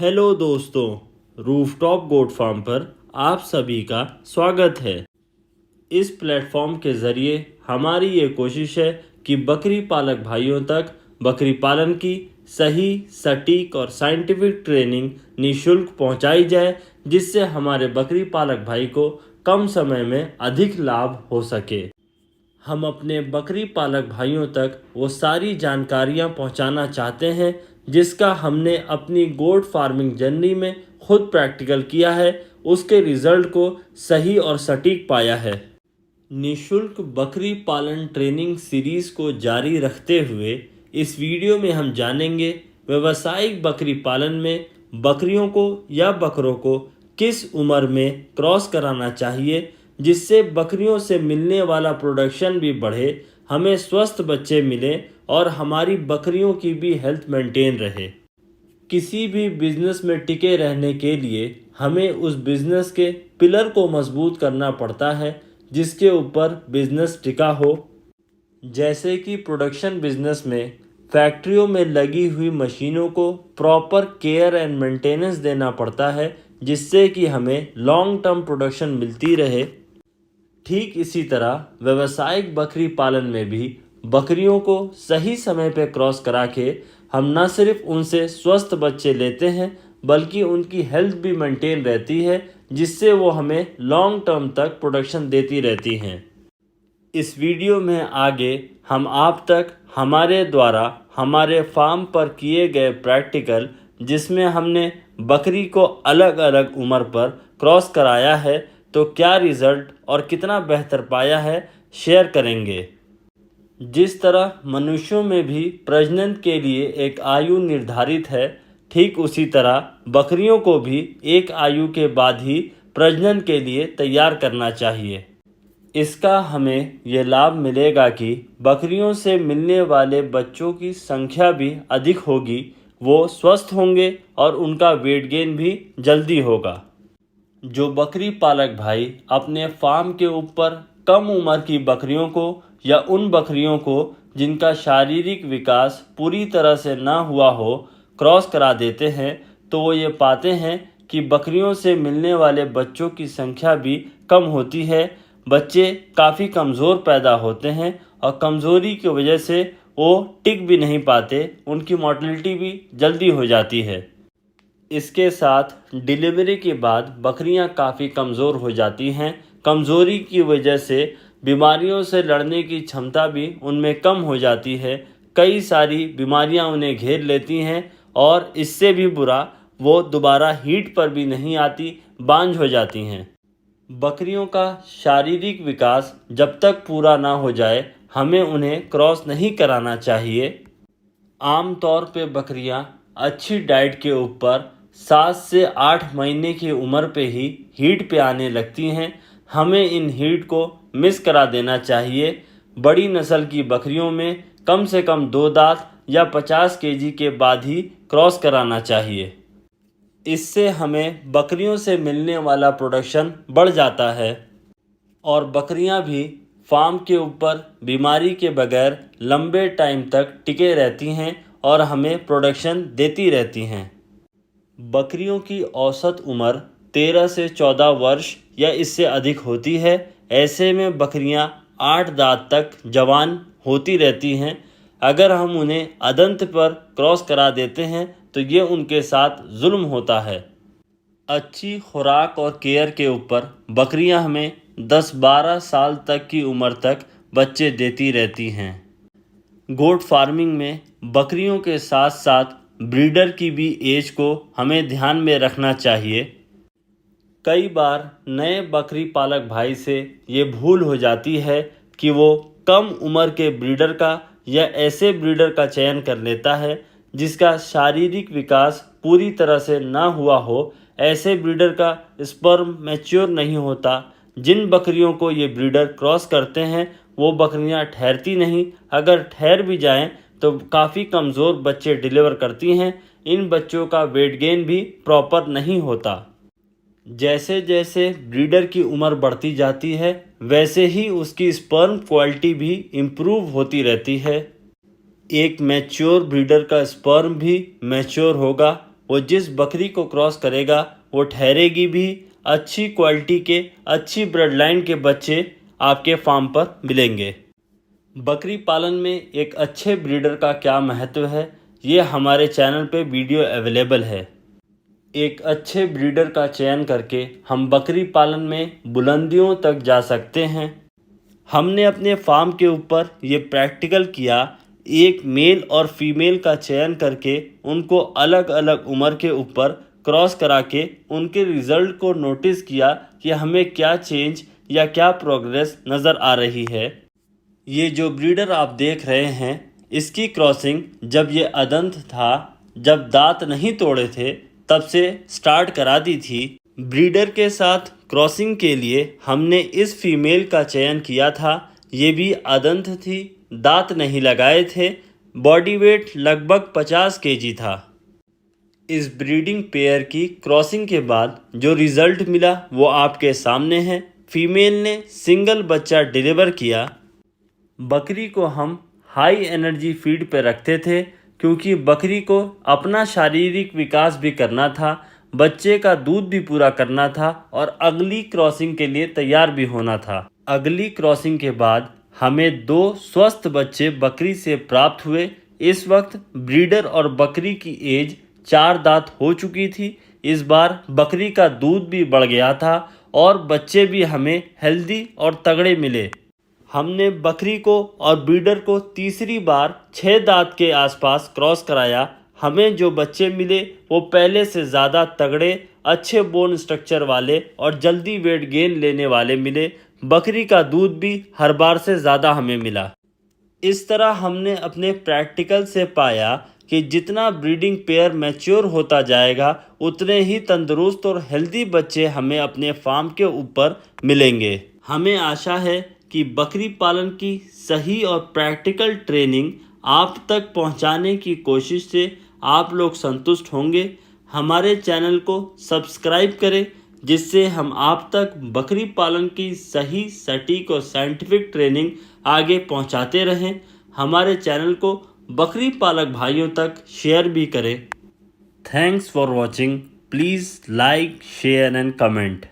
Hello दोस्तों, rooftop goat farm पर आप सभी का स्वागत है। इस प्लेटफॉर्म के ज़रिए हमारी ये कोशिश है कि बकरी पालक भाइयों तक बकरी पालन की सही, सटीक और साइंटिफिक ट्रेनिंग निःशुल्क पहुंचाई जाए, जिससे हमारे बकरी पालक भाई को कम समय में अधिक लाभ हो सके। हम अपने बकरी पालक भाइयों तक वो सारी जानकारियाँ पहुँचाना चाहते हैं जिसका हमने अपनी गोट फार्मिंग जर्नी में खुद प्रैक्टिकल किया है, उसके रिजल्ट को सही और सटीक पाया है। निशुल्क बकरी पालन ट्रेनिंग सीरीज को जारी रखते हुए इस वीडियो में हम जानेंगे व्यावसायिक बकरी पालन में बकरियों को या बकरों को किस उम्र में क्रॉस कराना चाहिए, जिससे बकरियों से मिलने वाला प्रोडक्शन भी बढ़े, हमें स्वस्थ बच्चे मिलें और हमारी बकरियों की भी हेल्थ मेंटेन रहे। किसी भी बिजनेस में टिके रहने के लिए हमें उस बिजनेस के पिलर को मजबूत करना पड़ता है जिसके ऊपर बिजनेस टिका हो। जैसे कि प्रोडक्शन बिजनेस में फैक्ट्रियों में लगी हुई मशीनों को प्रॉपर केयर एंड मेंटेनेंस देना पड़ता है, जिससे कि हमें लॉन्ग टर्म प्रोडक्शन मिलती रहे। ठीक इसी तरह व्यावसायिक बकरी पालन में भी बकरियों को सही समय पर क्रॉस करा के हम न सिर्फ उनसे स्वस्थ बच्चे लेते हैं बल्कि उनकी हेल्थ भी मेंटेन रहती है, जिससे वो हमें लॉन्ग टर्म तक प्रोडक्शन देती रहती हैं। इस वीडियो में आगे हम आप तक हमारे द्वारा हमारे फार्म पर किए गए प्रैक्टिकल, जिसमें हमने बकरी को अलग अलग उम्र पर क्रॉस कराया है तो क्या रिज़ल्ट और कितना बेहतर पाया है, शेयर करेंगे। जिस तरह मनुष्यों में भी प्रजनन के लिए एक आयु निर्धारित है, ठीक उसी तरह बकरियों को भी एक आयु के बाद ही प्रजनन के लिए तैयार करना चाहिए। इसका हमें ये लाभ मिलेगा कि बकरियों से मिलने वाले बच्चों की संख्या भी अधिक होगी, वो स्वस्थ होंगे और उनका वेट गेन भी जल्दी होगा। जो बकरी पालक भाई अपने फार्म के ऊपर कम उम्र की बकरियों को या उन बकरियों को जिनका शारीरिक विकास पूरी तरह से ना हुआ हो क्रॉस करा देते हैं, तो वो ये पाते हैं कि बकरियों से मिलने वाले बच्चों की संख्या भी कम होती है। बच्चे काफ़ी कमज़ोर पैदा होते हैं और कमज़ोरी की वजह से वो टिक भी नहीं पाते, उनकी मोर्टेलिटी भी जल्दी हो जाती है। इसके साथ डिलीवरी के बाद बकरियां काफ़ी कमज़ोर हो जाती हैं। कमज़ोरी की वजह से बीमारियों से लड़ने की क्षमता भी उनमें कम हो जाती है। कई सारी बीमारियां उन्हें घेर लेती हैं और इससे भी बुरा वो दोबारा हीट पर भी नहीं आती, बांझ हो जाती हैं। बकरियों का शारीरिक विकास जब तक पूरा ना हो जाए हमें उन्हें क्रॉस नहीं कराना चाहिए। आमतौर पे बकरियां अच्छी डाइट के ऊपर 7 से 8 महीने की उम्र पे ही हीट पे आने लगती हैं। हमें इन हीट को मिस करा देना चाहिए। बड़ी नस्ल की बकरियों में कम से कम 2 दांत या 50 केजी के बाद ही क्रॉस कराना चाहिए। इससे हमें बकरियों से मिलने वाला प्रोडक्शन बढ़ जाता है और बकरियां भी फार्म के ऊपर बीमारी के बगैर लंबे टाइम तक टिके रहती हैं और हमें प्रोडक्शन देती रहती हैं। बकरियों की औसत उम्र 13 से 14 वर्ष या इससे अधिक होती है। ऐसे में बकरियां 8 दांत तक जवान होती रहती हैं। अगर हम उन्हें अदंत पर क्रॉस करा देते हैं तो ये उनके साथ जुल्म होता है। अच्छी खुराक और केयर के ऊपर बकरियां हमें 10-12 साल तक की उम्र तक बच्चे देती रहती हैं। गोट फार्मिंग में बकरियों के साथ साथ ब्रीडर की भी एज को हमें ध्यान में रखना चाहिए। कई बार नए बकरी पालक भाई से ये भूल हो जाती है कि वो कम उम्र के ब्रीडर का या ऐसे ब्रीडर का चयन कर लेता है जिसका शारीरिक विकास पूरी तरह से ना हुआ हो। ऐसे ब्रीडर का स्पर्म मैच्योर नहीं होता। जिन बकरियों को ये ब्रीडर क्रॉस करते हैं वो बकरियां ठहरती नहीं, अगर ठहर भी जाएं तो काफ़ी कमज़ोर बच्चे डिलीवर करती हैं। इन बच्चों का वेट गेन भी प्रॉपर नहीं होता। जैसे जैसे ब्रीडर की उम्र बढ़ती जाती है वैसे ही उसकी स्पर्म क्वालिटी भी इम्प्रूव होती रहती है। एक मैच्योर ब्रीडर का स्पर्म भी मैच्योर होगा, वो जिस बकरी को क्रॉस करेगा वो ठहरेगी भी। अच्छी क्वालिटी के, अच्छी ब्लड लाइन के बच्चे आपके फार्म पर मिलेंगे। बकरी पालन में एक अच्छे ब्रीडर का क्या महत्व है, ये हमारे चैनल पे वीडियो अवेलेबल है। एक अच्छे ब्रीडर का चयन करके हम बकरी पालन में बुलंदियों तक जा सकते हैं। हमने अपने फार्म के ऊपर ये प्रैक्टिकल किया। एक मेल और फीमेल का चयन करके उनको अलग अलग उम्र के ऊपर क्रॉस करा के उनके रिज़ल्ट को नोटिस किया कि हमें क्या चेंज या क्या प्रोग्रेस नज़र आ रही है। ये जो ब्रीडर आप देख रहे हैं, इसकी क्रॉसिंग जब ये अदंत था, जब दांत नहीं तोड़े थे, तब से स्टार्ट करा दी थी। ब्रीडर के साथ क्रॉसिंग के लिए हमने इस फीमेल का चयन किया था। ये भी अदंत थी, दांत नहीं लगाए थे, बॉडी वेट लगभग 50 kg था। इस ब्रीडिंग पेयर की क्रॉसिंग के बाद जो रिज़ल्ट मिला वो आपके सामने है। फीमेल ने सिंगल बच्चा डिलीवर किया। बकरी को हम हाई एनर्जी फीड पे रखते थे क्योंकि बकरी को अपना शारीरिक विकास भी करना था, बच्चे का दूध भी पूरा करना था और अगली क्रॉसिंग के लिए तैयार भी होना था। अगली क्रॉसिंग के बाद हमें 2 स्वस्थ बच्चे बकरी से प्राप्त हुए। इस वक्त ब्रीडर और बकरी की एज 4 दांत हो चुकी थी। इस बार बकरी का दूध भी बढ़ गया था और बच्चे भी हमें हेल्दी और तगड़े मिले। हमने बकरी को और ब्रीडर को तीसरी बार 6 दांत के आसपास क्रॉस कराया। हमें जो बच्चे मिले वो पहले से ज़्यादा तगड़े, अच्छे बोन स्ट्रक्चर वाले और जल्दी वेट गेन लेने वाले मिले। बकरी का दूध भी हर बार से ज़्यादा हमें मिला। इस तरह हमने अपने प्रैक्टिकल से पाया कि जितना ब्रीडिंग पेयर मैच्योर होता जाएगा उतने ही तंदुरुस्त और हेल्दी बच्चे हमें अपने फार्म के ऊपर मिलेंगे। हमें आशा है कि बकरी पालन की सही और प्रैक्टिकल ट्रेनिंग आप तक पहुंचाने की कोशिश से आप लोग संतुष्ट होंगे। हमारे चैनल को सब्सक्राइब करें जिससे हम आप तक बकरी पालन की सही, सटीक और साइंटिफिक ट्रेनिंग आगे पहुंचाते रहें। हमारे चैनल को बकरी पालक भाइयों तक शेयर भी करें। Thanks for watching. Please like, share and comment.